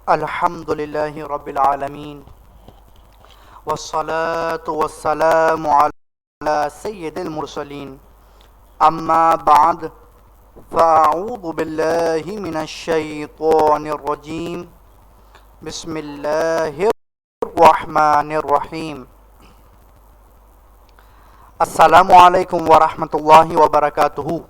अल्हम्दुलिल्लाहि रब्बिल आलमीन वस्सलातु वस्सलामु अला सय्यिदिल मुरसलीन अम्मा बाद फ़अऊज़ु बिल्लाहि मिनश शैतानिर रजीम बिस्मिल्लाहिर रहमानिर रहीम अस्सलामु अलैकुम व रहमतुल्लाहि व बरकातुहू।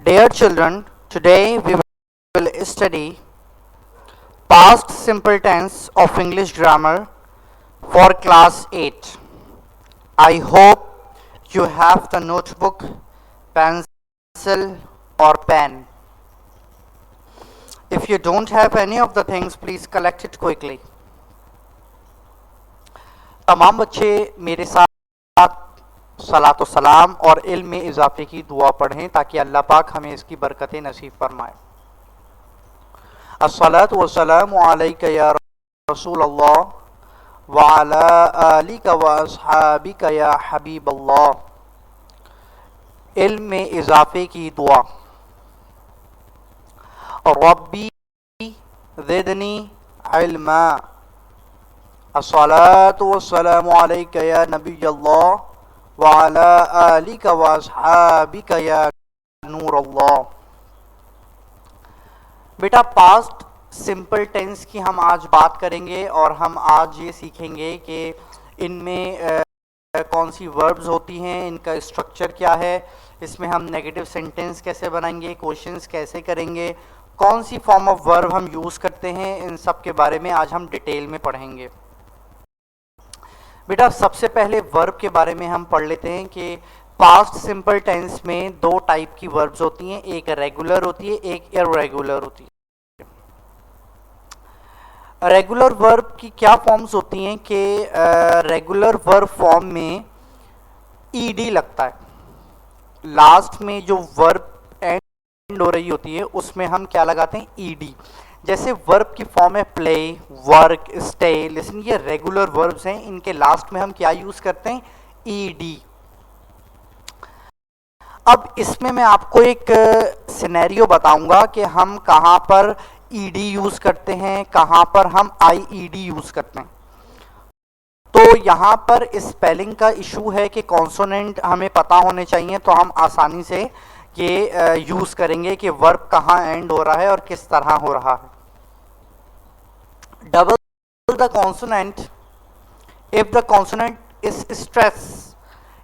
Dear children, today we will study past simple tense of English grammar for class 8. I hope you have the notebook, pencil or pen. If you don't have any of the things, please collect it quickly. तमाम बच्चे मेरे साथ सलातो सलाम और इल्म में इजाफे की दुआ पढ़ें ताकि अल्लाह पाक हमें इसकी बरकतें नसीब फरमाए। अस्सलातु वस्सलामु अलैका या रसूल अल्लाह व अला आलिका व अस्हाबिका या हबीब अल्लाह। इल्म में इजाफे की दुआ। रब्बी ज़िदनी इल्मा। अस्सलातु वस्सलामु अलैका या नबी अल्लाह व अला आलिका व अस्हाबिका या नूर अल्लाह। बेटा, पास्ट सिंपल टेंस की हम आज बात करेंगे और हम आज ये सीखेंगे कि इनमें कौन सी वर्ब्स होती हैं, इनका स्ट्रक्चर क्या है, इसमें हम नेगेटिव सेंटेंस कैसे बनाएंगे, क्वेश्चंस कैसे करेंगे, कौन सी फॉर्म ऑफ वर्ब हम यूज़ करते हैं, इन सब के बारे में आज हम डिटेल में पढ़ेंगे। बेटा, सबसे पहले वर्ब के बारे में हम पढ़ लेते हैं कि पास्ट सिंपल टेंस में दो टाइप की वर्ब्स होती हैं, एक रेगुलर होती है, एक इर्रेगुलर होती है। रेगुलर वर्ब की क्या फॉर्म्स होती हैं कि रेगुलर वर्ब फॉर्म में ईडी लगता है। लास्ट में जो वर्ब एंड हो रही होती है उसमें हम क्या लगाते हैं, ईडी। जैसे वर्ब की फॉर्म है प्ले, वर्क, स्टे। लिसन, ये रेगुलर वर्ब्स हैं, इनके लास्ट में हम क्या यूज करते हैं, ईडी। अब इसमें मैं आपको एक सिनेरियो बताऊंगा कि हम कहां पर ईडी यूज करते हैं, कहां पर हम आईईडी यूज करते हैं। तो यहां पर स्पेलिंग का इशू है कि कॉन्सोनेंट हमें पता होने चाहिए, तो हम आसानी से ये यूज करेंगे कि वर्ब कहां एंड हो रहा है और किस तरह हो रहा है। Double the consonant if the consonant is stress,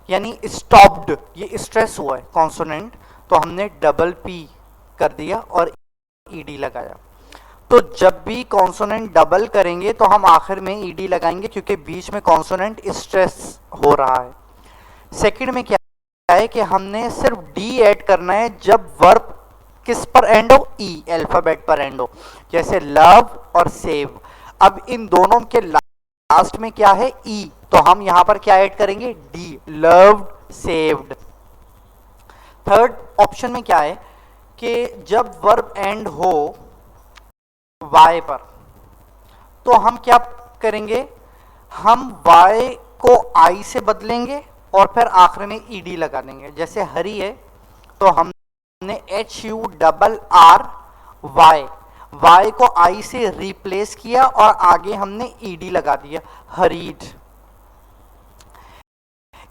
यानी स्टॉप्ड, ये स्ट्रेस हुआ है कॉन्सोनेंट, तो हमने डबल पी कर दिया और ईडी लगाया। तो जब भी कॉन्सोनेंट डबल करेंगे तो हम आखिर में ईडी लगाएंगे क्योंकि बीच में कॉन्सोनेंट स्ट्रेस हो रहा है। सेकंड में क्या है कि हमने सिर्फ डी ऐड करना है जब वर्ब किस पर एंड हो, ई, अल्फाबेट पर एंड हो, जैसे लव और सेव। अब इन दोनों के लास्ट में क्या है, ई, तो हम यहां पर क्या ऐड करेंगे, D, loved, saved. Third option में क्या है कि जब वर्ब एंड हो वाई पर, तो हम क्या करेंगे, हम वाई को आई से बदलेंगे और फिर आखिर में ईडी लगा देंगे। जैसे हरी है तो हमने HURR वाई को आई से रिप्लेस किया और आगे हमने ईडी लगा दिया, हरीड।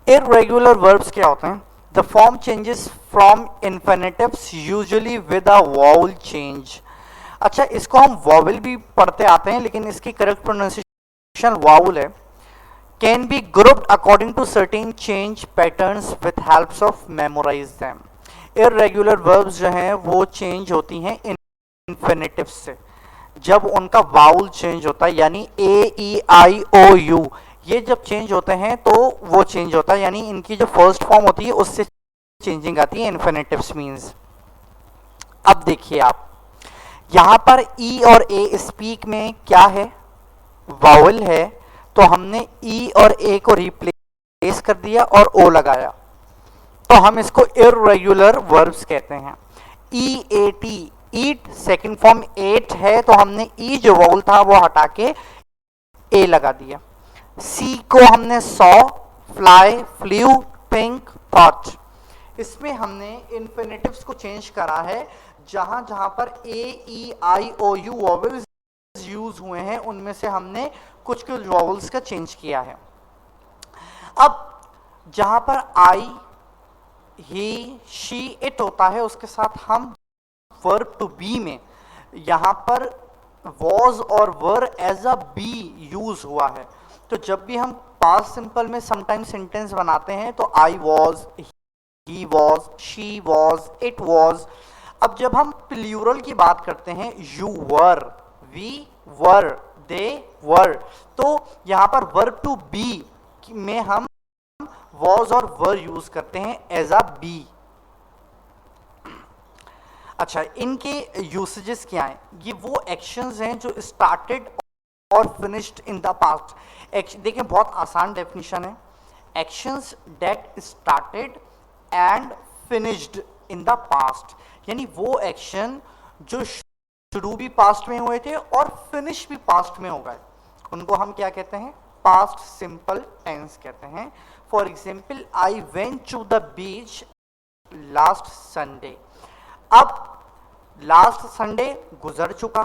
इर्रेगुलर वर्ब्स क्या होते हैं, the form changes from infinitives usually with a vowel change. अच्छा, इसको हम वावल भी पढ़ते आते हैं लेकिन इसकी करेक्ट प्रोनाउंसिएशन वाउल है। Can be grouped according to certain change patterns with helps of memorize them. Irregular verbs जो हैं वो चेंज होती हैं इन्फिनेटिव से जब उनका वाउल चेंज होता है, यानी AEIOU, ये जब चेंज होते हैं तो वो चेंज होता है, यानी इनकी जो फर्स्ट फॉर्म होती है उससे चेंजिंग आती है, इन्फिनेटिव्स मीन्स। अब देखिए आप यहां पर ई और ए स्पीक में क्या है, वाउल है, तो हमने ई और ए को रिप्लेस कर दिया और ओ लगाया, तो हम इसको इर्रेगुलर वर्ब्स कहते हैं। EAT, ईट, सेकंड फॉर्म एट है, तो हमने ई जो वाउल था वो हटा के ए लगा दिया। सी को हमने saw, fly, flu, think, thought. इसमें हमने इन्फिनेटिव्स को चेंज करा है, जहां जहां पर ए ई आई ओ यू वॉवेल्स यूज हुए हैं उनमें से हमने कुछ कुछ वॉवल्स का चेंज किया है। अब जहां पर आई, ही, शी, इट होता है, उसके साथ हम वर्ब टू बी में यहां पर वॉज और were as a be use हुआ है। तो जब भी हम पास्ट सिंपल में समटाइम सेंटेंस बनाते हैं तो I was, he was, she was, it was. अब जब हम प्लूरल की बात करते हैं, यू वर, वी वर, दे वर, तो यहां पर वर्ब टू बी में हम वॉज और वर यूज करते हैं एज अ बी। अच्छा, इनके यूसेजेस क्या हैं? ये वो एक्शंस हैं जो स्टार्टेड और फिनिश्ड इन द पास्ट। देखिए बहुत आसान डेफिनेशन है, actions that started and finished in the past, यानी वो एक्शन जो शुरू भी पास्ट में हुए थे और फिनिश भी पास्ट में हो गए, उनको हम क्या कहते हैं? पास्ट सिंपल टेंस कहते हैं। For example, I went to the beach last Sunday. अब लास्ट संडे गुजर चुका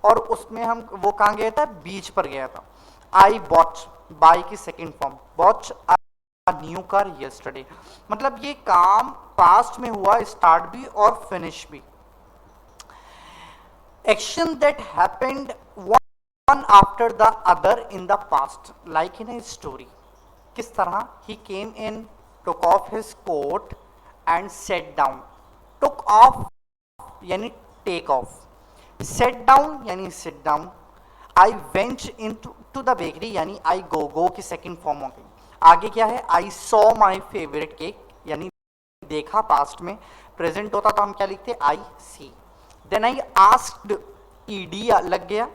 और उसमें हम वो कहाँ गया था? बीच पर गया था। आई बॉट, बाई की second form, bought a new car yesterday, मतलब ये काम पास्ट में हुआ, स्टार्ट भी और फिनिश भी। Action that happened one after the other in the past, like in a story. किस तरह? He came in, took off his coat and sat down. Took off यानी टेक ऑफ, सेट डाउन यानी sit down. I went into the bakery यानी I गो, गो की second form हो गई। आगे क्या है? I saw my favourite cake, यानी देखा पास्ट में, प्रेजेंट होता तो हम क्या लिखते? आई सी। देन आई आस्क्ड, ईडी लग गया,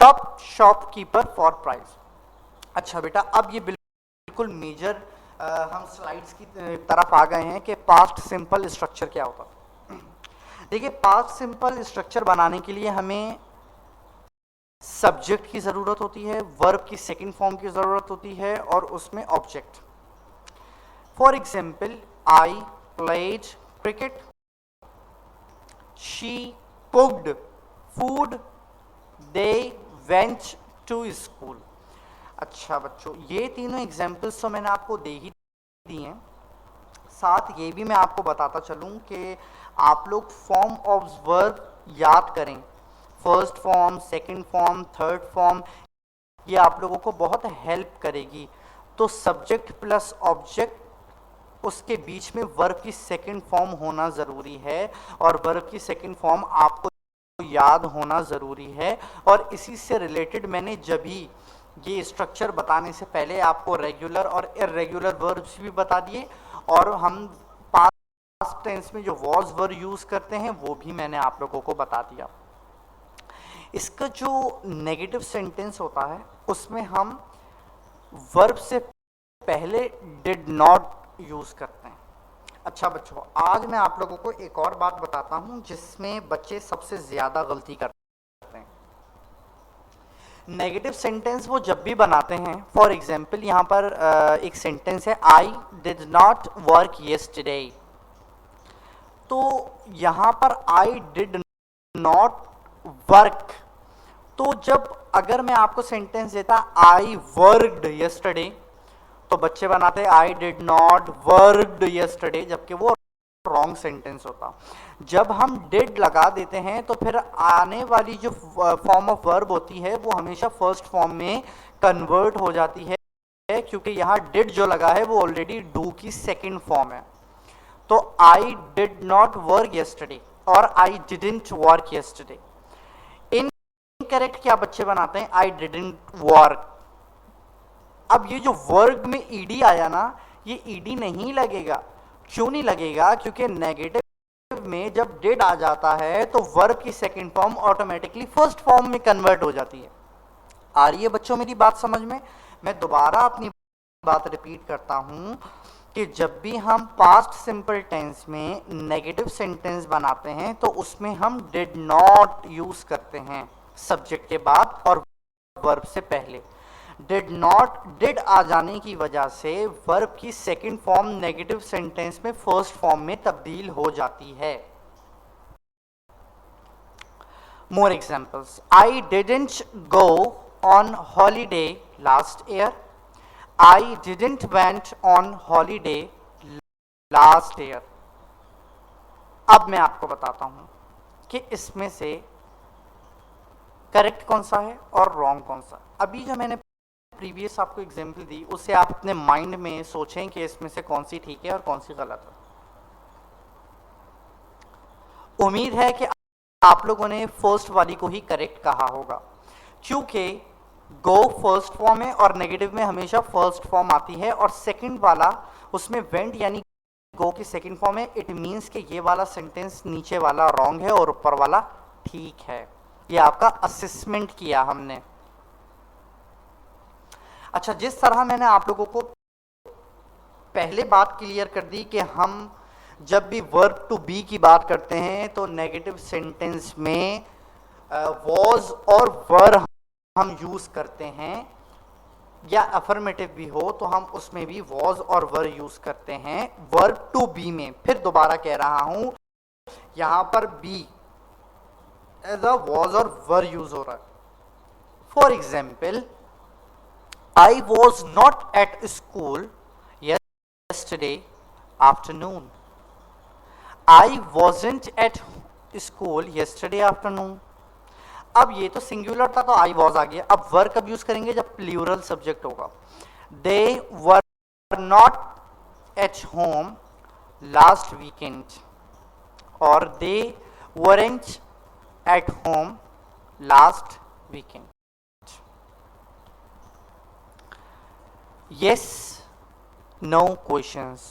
टॉप शॉपकीपर फॉर प्राइस। अच्छा बेटा, अब ये बिल्कुल मेजर हम स्लाइड्स की तरफ आ गए हैं कि पास्ट सिंपल स्ट्रक्चर क्या होता है। देखिए, पास्ट सिंपल स्ट्रक्चर बनाने के लिए हमें सब्जेक्ट की जरूरत होती है, वर्ब की सेकंड फॉर्म की जरूरत होती है और उसमें object. For example, I played cricket, she cooked food, they went to school. अच्छा बच्चों, ये तीनों एग्जाम्पल्स तो मैंने आपको दे ही दिए हैं। साथ ये भी मैं आपको बताता चलूं कि आप लोग फॉर्म ऑफ वर्ब याद करें, first form, second form, third form, ये आप लोगों को बहुत हेल्प करेगी। तो सब्जेक्ट प्लस ऑब्जेक्ट, उसके बीच में वर्ब की सेकंड फॉर्म होना ज़रूरी है और वर्ब की सेकंड फॉर्म आपको याद होना ज़रूरी है। और इसी से रिलेटेड मैंने जब भी ये स्ट्रक्चर बताने से पहले आपको रेगुलर और इर्रेगुलर वर्ब्स भी बता दिए और हम पास्ट टेंस में जो वॉज वर्ब यूज करते हैं वो भी मैंने आप लोगों को बता दिया। इसका जो नेगेटिव सेंटेंस होता है उसमें हम वर्ब से पहले डिड नॉट यूज करते हैं। अच्छा बच्चों, आज मैं आप लोगों को एक और बात बताता हूं जिसमें बच्चे सबसे ज्यादा गलती करते हैं। नेगेटिव सेंटेंस वो जब भी बनाते हैं, फॉर एग्जाम्पल यहाँ पर एक सेंटेंस है, आई डिड नॉट वर्क येस्टरडे। तो यहाँ पर आई डिड नॉट वर्क, तो जब अगर मैं आपको सेंटेंस देता आई वर्कड येस्टरडे तो बच्चे बनाते आई डिड नॉट वर्कड येस्टरडे, जबकि वो रॉन्ग सेंटेंस होता। जब हम डिड लगा देते हैं तो फिर आने वाली जो फॉर्म ऑफ वर्ब होती है वो हमेशा फर्स्ट फॉर्म में कन्वर्ट हो जाती है, क्योंकि यहाँ डिड जो लगा है वो ऑलरेडी डू की सेकंड फॉर्म है। तो I did not work yesterday और I didn't work yesterday. Incorrect क्या बच्चे बनाते हैं? I didn't work. अब ये जो वर्ग में ईडी आया ना, ये ईडी नहीं लगेगा। क्यों नहीं लगेगा? क्योंकि नेगेटिव में जब डिड आ जाता है तो वर्ब की second form automatically first form में कन्वर्ट हो जाती है। आ रही है बच्चों मेरी बात समझ में? मैं दोबारा अपनी बात रिपीट करता हूं कि जब भी हम पास्ट सिंपल टेंस में नेगेटिव सेंटेंस बनाते हैं तो उसमें हम डिड नॉट यूज करते हैं सब्जेक्ट के बाद और वर्ब से पहले। डिड नॉट, डिड आ जाने की वजह से वर्ब की सेकंड फॉर्म नेगेटिव सेंटेंस में फर्स्ट फॉर्म में तब्दील हो जाती है। More examples. I didn't go on holiday last year. I didn't went on holiday last year. अब मैं आपको बताता हूं कि इसमें से करेक्ट कौन सा है और रॉन्ग कौन सा। अभी जो मैंने प्रीवियस आपको एग्जाम्पल दी उससे आप अपने माइंड में सोचें कि इसमें से कौन सी ठीक है और कौन सी गलत है। उम्मीद है कि आप लोगों ने फर्स्ट वाली को ही करेक्ट कहा होगा, क्योंकि गो फर्स्ट फॉर्म है और नेगेटिव में हमेशा फर्स्ट फॉर्म आती है, और सेकंड वाला उसमें वेंट यानी गो की सेकंड फॉर्म है। इट मींस कि ये वाला सेंटेंस नीचे वाला रॉन्ग है और ऊपर वाला ठीक है। ये आपका असेसमेंट किया हमने। अच्छा, जिस तरह मैंने आप लोगों को पहले बात क्लियर कर दी कि हम जब भी वर्ब टू बी की बात करते हैं तो नेगेटिव सेंटेंस में वॉज और वर हम यूज करते हैं, या अफर्मेटिव भी हो तो हम उसमें भी वॉज और वर यूज करते हैं वर्ब टू बी में। फिर दोबारा कह रहा हूं, यहां पर बी एज अ वॉज और वर यूज हो रहा है। For example, I was not at school yesterday afternoon. I wasn't at school yesterday afternoon. अब ये तो सिंगुलर था तो आई वॉज आ गया। अब वर कब यूज करेंगे? जब प्लूरल सब्जेक्ट होगा। They were not at home last weekend, और they weren't at home last weekend. Yes no questions.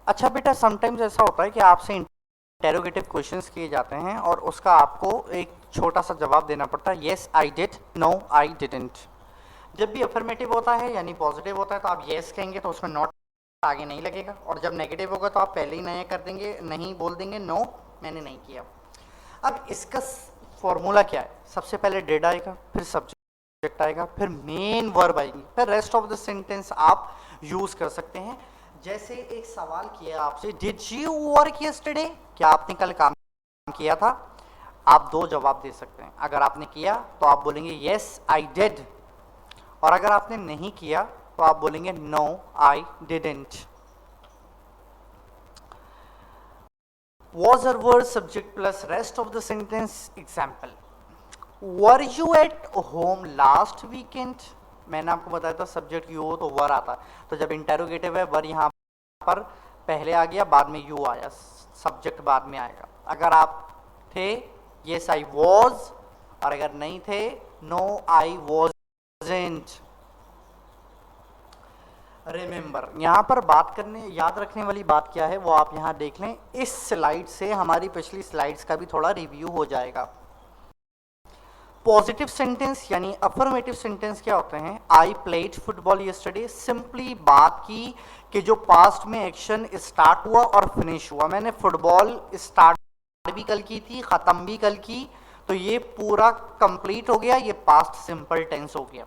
अच्छा बेटा, समटाइम्स ऐसा होता है कि आपसे इंटेरोगेटिव क्वेश्चंस किए जाते हैं और उसका आपको एक छोटा सा जवाब देना पड़ता है, yes I did, no I didn't. जब भी अफर्मेटिव होता है यानी पॉजिटिव होता है तो आप येस कहेंगे तो उसमें नॉट आगे नहीं लगेगा, और जब नेगेटिव होगा तो आप पहले ही नया कर देंगे, नहीं बोल देंगे, नो मैंने नहीं किया। अब इसका फॉर्मूला क्या है? सबसे पहले डिड आएगा, फिर सब्जेक्ट आएगा, फिर मेन वर्ब आएगी, फिर रेस्ट ऑफ द सेंटेंस आप यूज कर सकते हैं। जैसे एक सवाल किया आपसे, डिड यू वर्क यस्टरडे? क्या आपने कल काम किया था? आप दो जवाब दे सकते हैं। अगर आपने किया तो आप बोलेंगे यस आई डिड, और अगर आपने नहीं किया तो आप बोलेंगे no I didn't. was or were subject plus rest of the sentence. Example, were you at home last weekend? मैंने आपको बताया था सब्जेक्ट यू हो तो वर आता है, तो जब इंटेरोगेटिव है वर यहाँ पर पहले आ गया, बाद में यू आया, सब्जेक्ट बाद में आएगा। अगर आप थे यस आई वॉज, और अगर नहीं थे नो आई वॉजंट। रिमेंबर, यहाँ पर बात करने याद रखने वाली बात क्या है वो आप यहाँ देख लें। इस स्लाइड से हमारी पिछली स्लाइड्स का भी थोड़ा रिव्यू हो जाएगा। पॉजिटिव सेंटेंस यानी अफर्मेटिव सेंटेंस क्या होते हैं? I played football yesterday. Simply बात की कि जो पास्ट में एक्शन स्टार्ट हुआ और फिनिश हुआ। मैंने फुटबॉल स्टार्ट भी कल की थी, खत्म भी कल की, तो ये पूरा कंप्लीट हो गया, ये पास्ट सिंपल टेंस हो गया।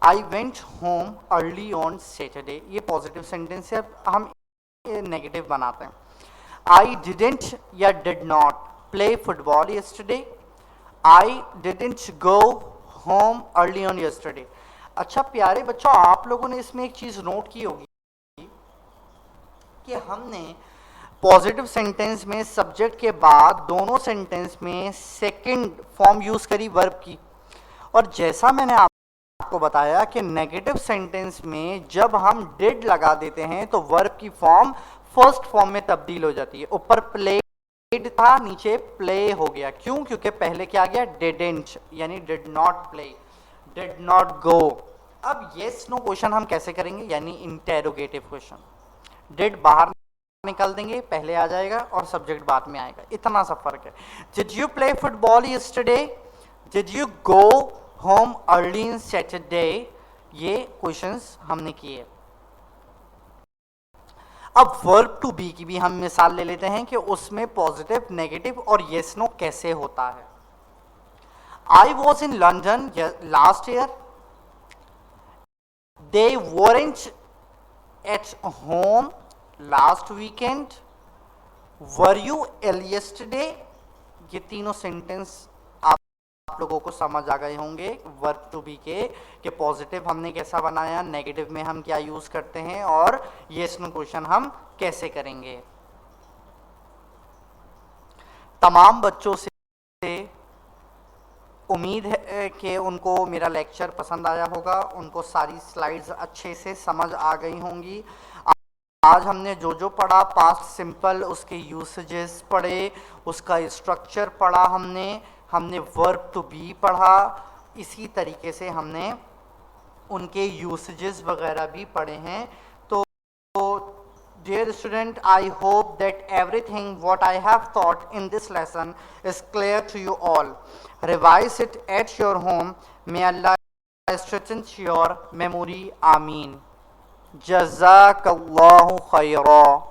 I went home early on Saturday, ये पॉजिटिव सेंटेंस है, हम नेगेटिव बनाते हैं। आई डिडेंट या did not play football yesterday. I didn't go home early on yesterday. अच्छा प्यारे बच्चों, आप लोगों ने इसमें एक चीज नोट की होगी कि हमने पॉजिटिव सेंटेंस में सब्जेक्ट के बाद दोनों सेंटेंस में सेकंड फॉर्म यूज करी वर्ब की, और जैसा मैंने आपको बताया कि नेगेटिव सेंटेंस में जब हम डिड लगा देते हैं तो वर्ब की फॉर्म फर्स्ट फॉर्म में तब्दील हो जाती है। ऊपर प्लेड था, नीचे प्ले हो गया। क्यों? क्योंकि पहले क्या आ गया? डिडंट, यानी did not play, did not go. अब येस नो क्वेश्चन हम कैसे करेंगे? यानी इंटेरोगेटिव क्वेश्चन। डिड बाहर निकाल देंगे, पहले आ जाएगा और सब्जेक्ट बाद में आएगा, इतना सा फर्क है। Did you play football yesterday? Did you go home early in Saturday? ये क्वेश्चंस हमने किए। अब वर्ब टू बी की भी हम मिसाल ले लेते हैं कि उसमें पॉजिटिव, नेगेटिव और येस नो कैसे होता है। I was in London last year. They weren't at home last weekend. Were you ill yesterday? ये तीनों सेंटेंस आप लोगों को समझ आ गए होंगे वर्ब टू बी के पॉजिटिव हमने कैसा बनाया, नेगेटिव में हम क्या यूज करते हैं, और यस नो क्वेश्चन हम कैसे करेंगे। तमाम बच्चों से उम्मीद है कि उनको मेरा लेक्चर पसंद आया होगा, उनको सारी स्लाइड्स अच्छे से समझ आ गई होंगी। आज हमने जो जो पढ़ा, पास्ट सिंपल, उसके यूसेजेस पढ़े, उसका स्ट्रक्चर पढ़ा, हमने वर्ब टू बी पढ़ा, इसी तरीके से हमने उनके यूसेजेस वगैरह भी पढ़े हैं। तो dear student, I hope that everything what I have taught in this lesson is clear to you all. Revise it at your home. May Allah strengthen your memory. Ameen. Jazakallahu khairan.